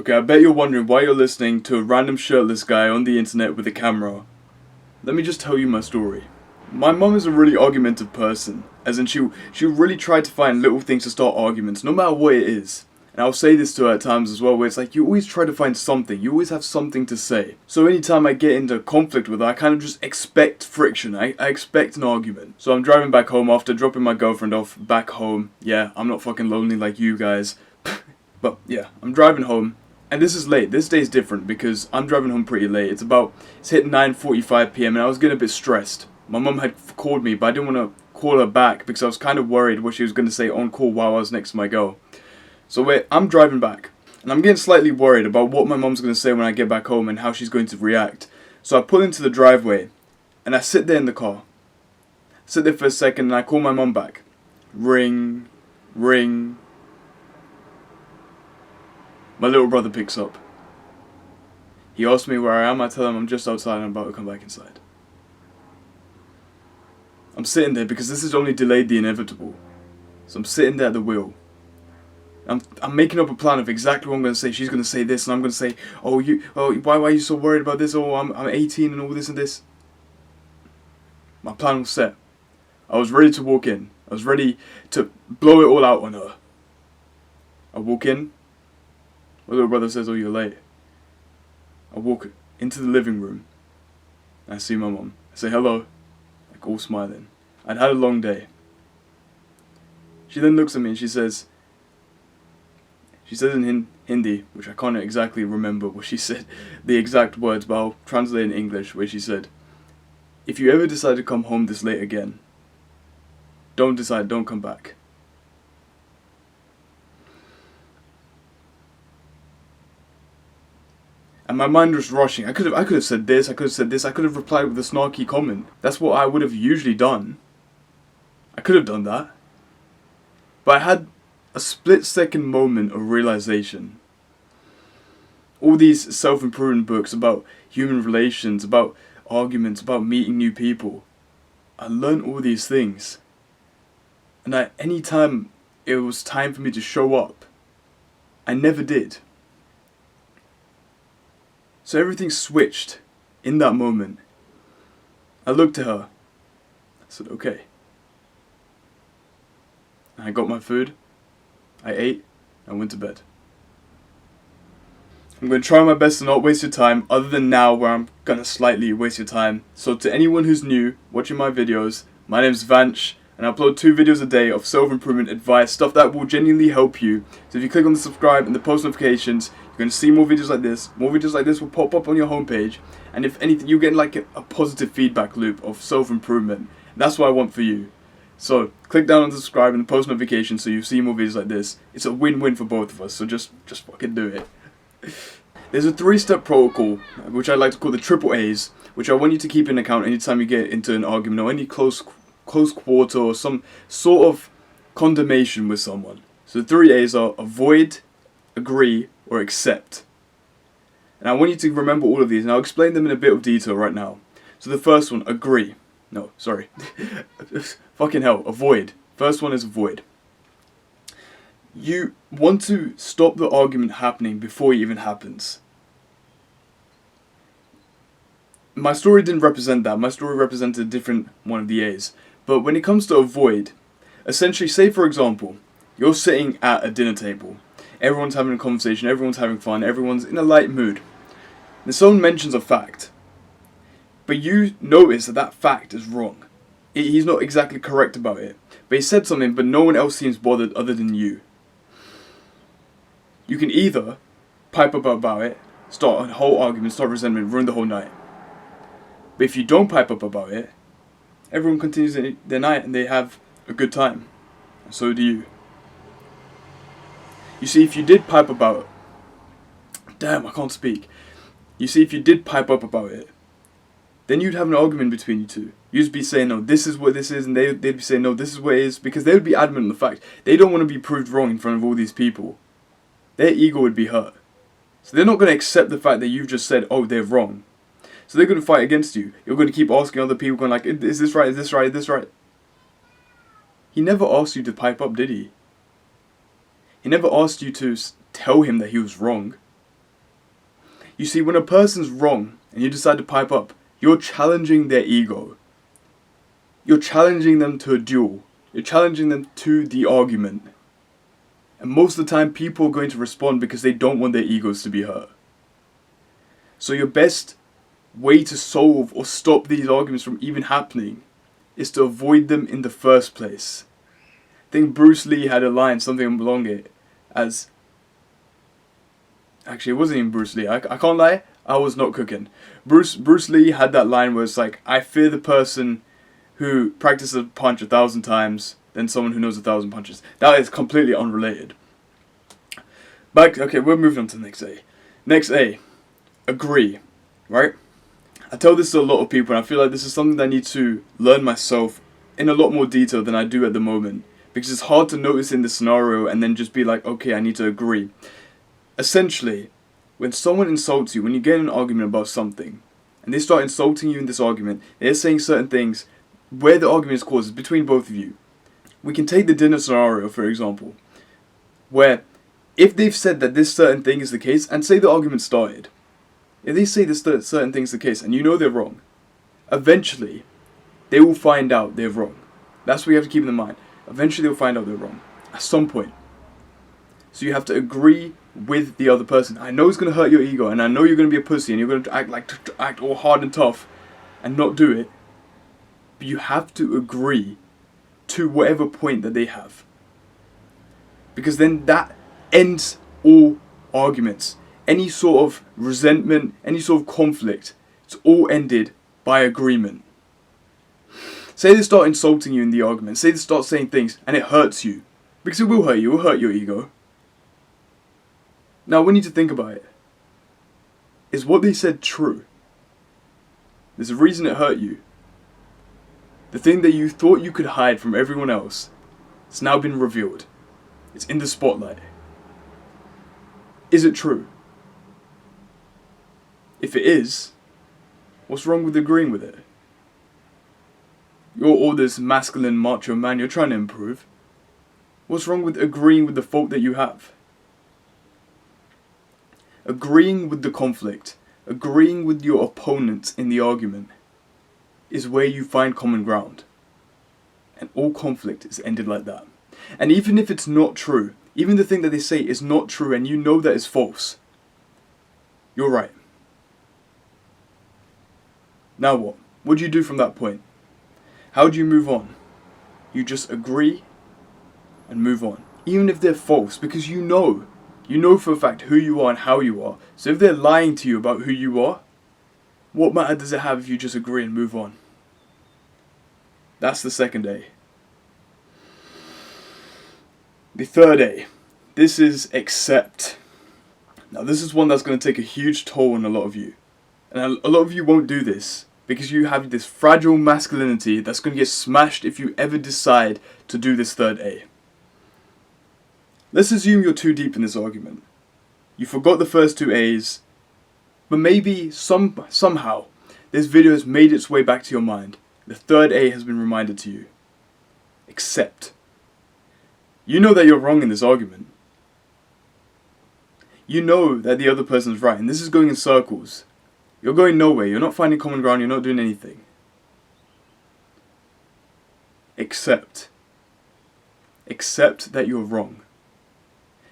Okay, I bet you're wondering why you're listening to a random shirtless guy on the internet with a camera. Let me just tell you my story. My mum is a really argumentative person, as in she really tried to find little things to start arguments, no matter what it is. And I'll say this to her at times as well, where it's like you always try to find something, you always have something to say. So anytime I get into conflict with her, I kind of just expect friction, I expect an argument. So I'm driving back home after dropping my girlfriend off back home. Yeah, I'm not fucking lonely like you guys. But yeah, I'm driving home. And this is late. This day's different because I'm driving home pretty late. It's hit 9:45 p.m. and I was getting a bit stressed. My mum had called me, but I didn't want to call her back because I was kind of worried what she was going to say on call while I was next to my girl. So I'm driving back, and I'm getting slightly worried about what my mum's going to say when I get back home and how she's going to react. So I pull into the driveway, and I sit there in the car. Sit there for a second, and I call my mum back. Ring, ring. My little brother picks up. He asks me where I am, I tell him I'm just outside and I'm about to come back inside. I'm sitting there because this has only delayed the inevitable. So I'm sitting there at the wheel. I'm making up a plan of exactly what I'm going to say. She's going to say this and I'm going to say, why are you so worried about this? Oh, I'm 18 and all this and this. My plan was set. I was ready to walk in. I was ready to blow it all out on her. I walk in. My little brother says, oh, you're late. I walk into the living room. I see my mum. I say hello, like all smiling. I'd had a long day. She then looks at me and she says in Hindi, which I can't exactly remember what she said, the exact words, but I'll translate in English, where she said, if you ever decide to come home this late again, don't come back. And my mind was rushing. I could have said this, I could have replied with a snarky comment. That's what I would have usually done. I could have done that. But I had a split-second moment of realization. All these self-improvement books about human relations, about arguments, about meeting new people. I learned all these things. And any time it was time for me to show up, I never did. So everything switched in that moment. I looked at her. I said, okay. And I got my food. I ate. I went to bed. I'm going to try my best to not waste your time, other than now where I'm going to slightly waste your time. So to anyone who's new watching my videos, my name's Vanch, and I upload 2 videos a day of self-improvement advice, stuff that will genuinely help you. So if you click on the subscribe and the post notifications, you're going to see more videos like this. More videos like this will pop up on your homepage, and if anything, you get like a positive feedback loop of self-improvement. That's what I want for you. So click down on the subscribe and the post notifications so you see more videos like this. It's a win-win for both of us, so just fucking do it. There's a 3-step protocol, which I like to call the triple A's, which I want you to keep in account anytime you get into an argument or any close quarter or some sort of condemnation with someone. So the 3 A's are avoid, agree, or accept. And I want you to remember all of these, and I'll explain them in a bit of detail right now. So the first one, agree. No, sorry. Fucking hell, avoid. First one is avoid. You want to stop the argument happening before it even happens. My story didn't represent that. My story represented a different one of the A's. But when it comes to avoid, essentially, say for example, you're sitting at a dinner table. Everyone's having a conversation, everyone's having fun, everyone's in a light mood. And someone mentions a fact. But you notice that fact is wrong. He's not exactly correct about it. But he said something, but no one else seems bothered other than you. You can either pipe up about it, start a whole argument, start resentment, ruin the whole night. But if you don't pipe up about it, everyone continues their night and they have a good time. And so do you. You see, if you did pipe about it, damn, I can't speak. You see, if you did pipe up about it, then you'd have an argument between you two. You'd be saying, no, this is what this is, and they'd be saying, no, this is what it is, because they would be adamant on the fact. They don't want to be proved wrong in front of all these people. Their ego would be hurt. So they're not going to accept the fact that you've just said, oh, they're wrong. So they're going to fight against you. You're going to keep asking other people, going like, is this right, is this right, is this right? He never asked you to pipe up, did he? He never asked you to tell him that he was wrong. You see, when a person's wrong and you decide to pipe up, you're challenging their ego. You're challenging them to a duel. You're challenging them to the argument. And most of the time, people are going to respond because they don't want their egos to be hurt. So your best way to solve or stop these arguments from even happening is to avoid them in the first place. I think Bruce Lee had a line, something along it, as... Actually, it wasn't even Bruce Lee. I can't lie, I was not cooking. Bruce Lee had that line where it's like, I fear the person who practices a punch 1,000 times than someone who knows 1,000 punches. That is completely unrelated. Okay, we're moving on to the next A. Next A, agree, right? I tell this to a lot of people, and I feel like this is something that I need to learn myself in a lot more detail than I do at the moment. Because it's hard to notice in this scenario and then just be like, okay, I need to agree. Essentially, when someone insults you, when you get in an argument about something, and they start insulting you in this argument, they're saying certain things where the argument is caused between both of you. We can take the dinner scenario, for example, where if they've said that this certain thing is the case, and say the argument started, if they say this certain thing is the case, and you know they're wrong, eventually, they will find out they're wrong. That's what you have to keep in mind. Eventually, they'll find out they're wrong. At some point. So you have to agree with the other person. I know it's going to hurt your ego, and I know you're going to be a pussy, and you're going to act all hard and tough, and not do it. But you have to agree to whatever point that they have. Because then that ends all arguments. Any sort of resentment, any sort of conflict, it's all ended by agreement. Say they start insulting you in the argument, say they start saying things, and it hurts you. Because it will hurt you, it will hurt your ego. Now we need to think about it. Is what they said true? There's a reason it hurt you. The thing that you thought you could hide from everyone else, it's now been revealed. It's in the spotlight. Is it true? If it is, what's wrong with agreeing with it? You're all this masculine macho man, you're trying to improve. What's wrong with agreeing with the fault that you have? Agreeing with the conflict, agreeing with your opponent in the argument, is where you find common ground. And all conflict is ended like that. And even if it's not true, even the thing that they say is not true and you know that is false, you're right. Now what? What do you do from that point? How do you move on? You just agree and move on. Even if they're false, because you know for a fact who you are and how you are. So if they're lying to you about who you are, what matter does it have if you just agree and move on? That's the second A. The third A. This is accept. Now this is one that's going to take a huge toll on a lot of you. And a lot of you won't do this because you have this fragile masculinity that's going to get smashed if you ever decide to do this third A. Let's assume you're too deep in this argument. You forgot the first two A's, but maybe somehow this video has made its way back to your mind. The third A has been reminded to you. Accept. You know that you're wrong in this argument. You know that the other person's right, and this is going in circles. You're going nowhere, you're not finding common ground, you're not doing anything. Accept. Accept that you're wrong.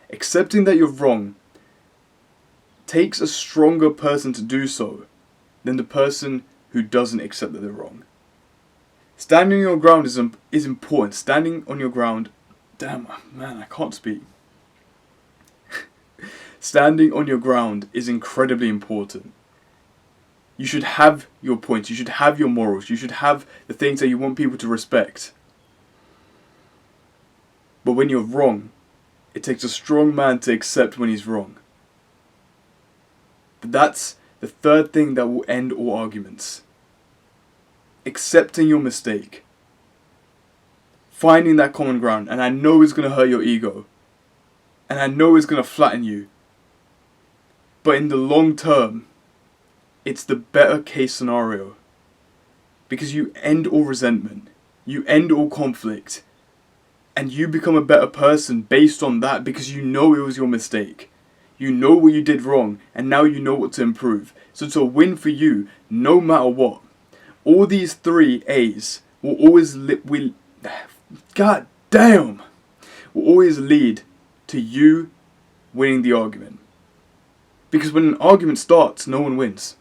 Accepting that you're wrong takes a stronger person to do so than the person who doesn't accept that they're wrong. Standing on your ground is important. Standing on your ground... Damn, man, I can't speak. Standing on your ground is incredibly important. You should have your points, you should have your morals, you should have the things that you want people to respect. But when you're wrong, it takes a strong man to accept when he's wrong. But that's the third thing that will end all arguments. Accepting your mistake. Finding that common ground. And I know it's going to hurt your ego. And I know it's going to flatten you. But in the long term, it's the better case scenario. Because you end all resentment. You end all conflict. And you become a better person based on that because you know it was your mistake. You know what you did wrong, and now you know what to improve. So it's a win for you, no matter what. All these 3 A's will always God damn! Will always lead to you winning the argument. Because when an argument starts, no one wins.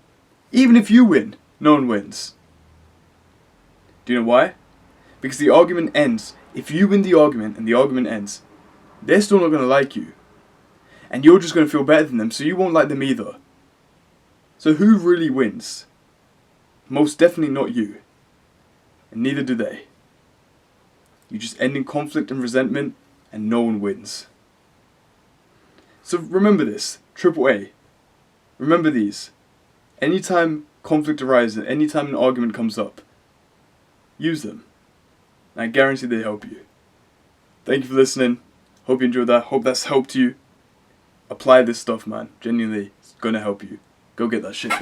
Even if you win, no one wins. Do you know why? Because the argument ends. If you win the argument and the argument ends, they're still not going to like you. And you're just going to feel better than them, so you won't like them either. So who really wins? Most definitely not you. And neither do they. You just end in conflict and resentment, and no one wins. So remember this, AAA. Remember these. Anytime conflict arises, anytime an argument comes up, use them. And I guarantee they help you. Thank you for listening. Hope you enjoyed that. Hope that's helped you. Apply this stuff, man. Genuinely, it's gonna help you. Go get that shit.